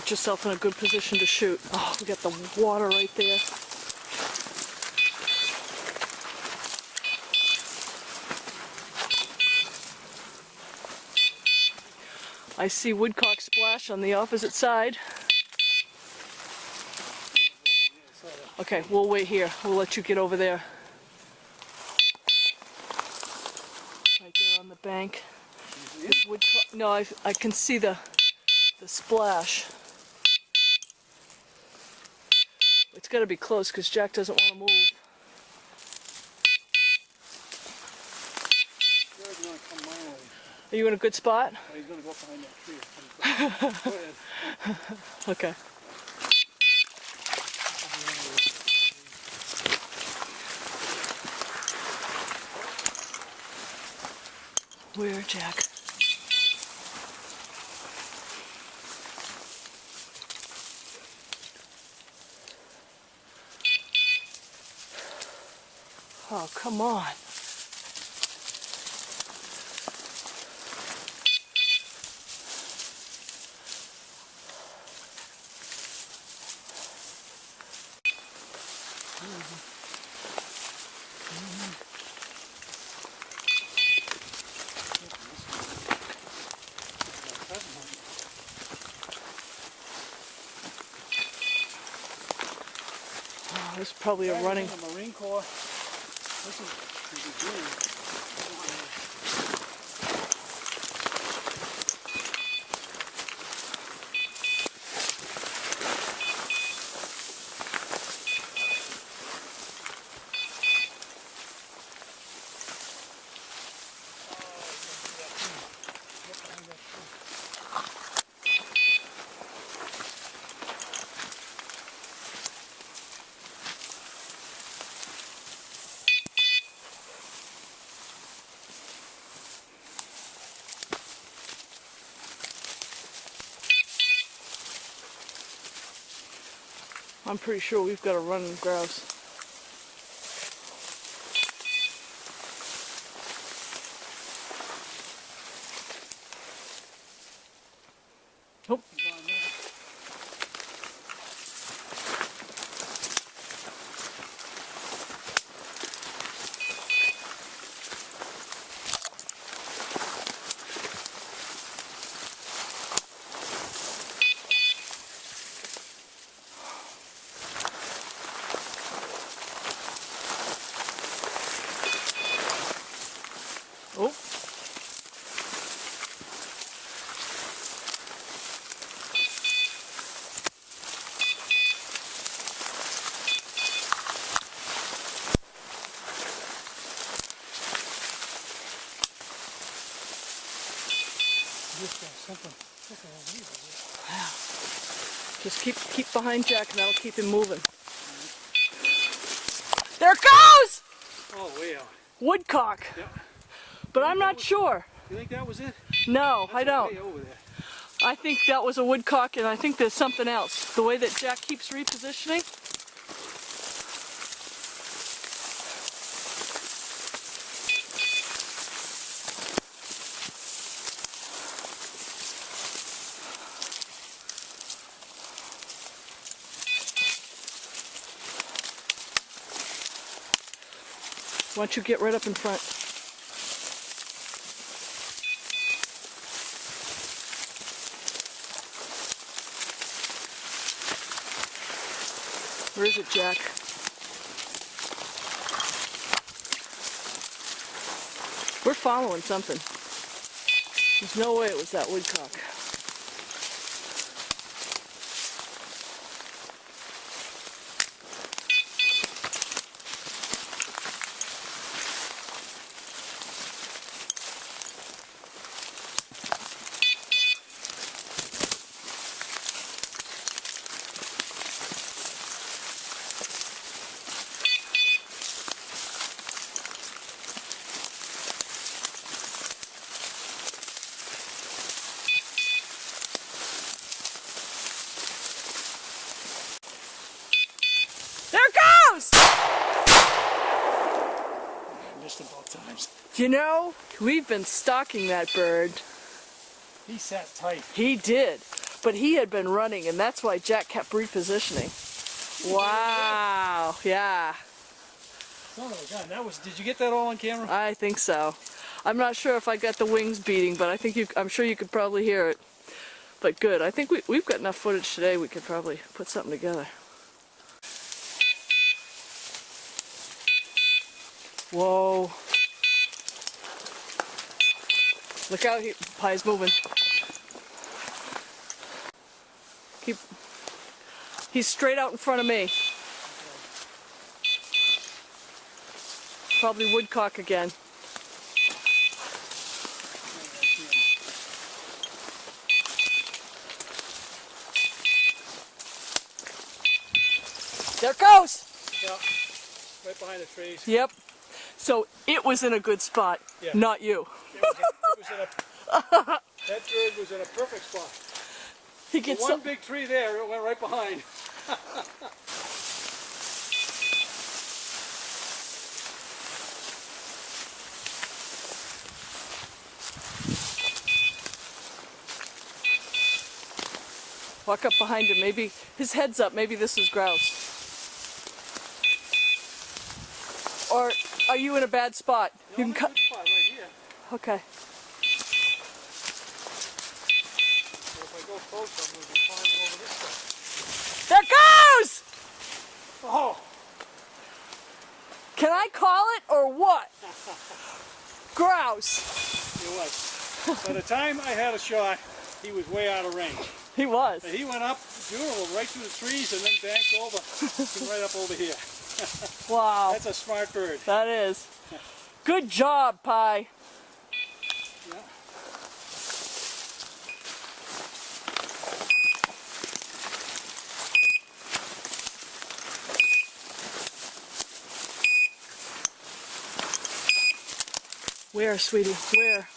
Get yourself in a good position to shoot. Oh, we got the water right there. I see woodcock splash on the opposite side. Okay, we'll wait here. We'll let you get over there. Right there on the bank. This woodcock, no, I can see the splash. It's got to be close because Jack doesn't want to move. Are you in a good spot? Oh, he's going to go up behind that tree. Go ahead. Okay. Where, Jack? Oh, come on. Oh, there's probably a running. The Marine Corps. This is green. I'm pretty sure we've got a running grouse. Oh. Oh. Wow. Just keep behind Jack and that'll keep him moving. There it goes! Oh, way out. Woodcock. Yep. But I'm not sure. You think that was it? No, That's I don't. Way over there. I think that was a woodcock, and I think there's something else. The way that Jack keeps repositioning. Why don't you get right up in front? Where is it, Jack? We're following something. There's no way it was that woodcock. There it goes! I missed him both times. You know, we've been stalking that bird. He sat tight. He did. But he had been running, and that's why Jack kept repositioning. Wow, yeah. Son of a gun, that was, did you get that all on camera? I think so. I'm not sure if I got the wings beating, but I think I'm sure you could probably hear it. But good, I think we've got enough footage today we could probably put something together. Whoa. Look out, Pie's moving. He's straight out in front of me. Probably woodcock again. There it goes! Yeah, right behind the trees. Yep. So it was in a good spot, Yeah. not you. That bird was in a perfect spot. He gets One big tree there, it went right behind. Walk up behind him. Maybe his head's up. Maybe this is Grouse. Or are you in a bad spot? No, You can cut. spot right here. Okay. So if I go close, I'm going to be climbing over this stuff. There it goes! Oh! Can I call it or what? Grouse. It was. By the time I had a shot, he was way out of range. He was. And he went up, beautiful, right through the trees and then banked over to right up over here. Wow. That's a smart bird. That is. Good job, Pie. Yeah. Where, sweetie? Where?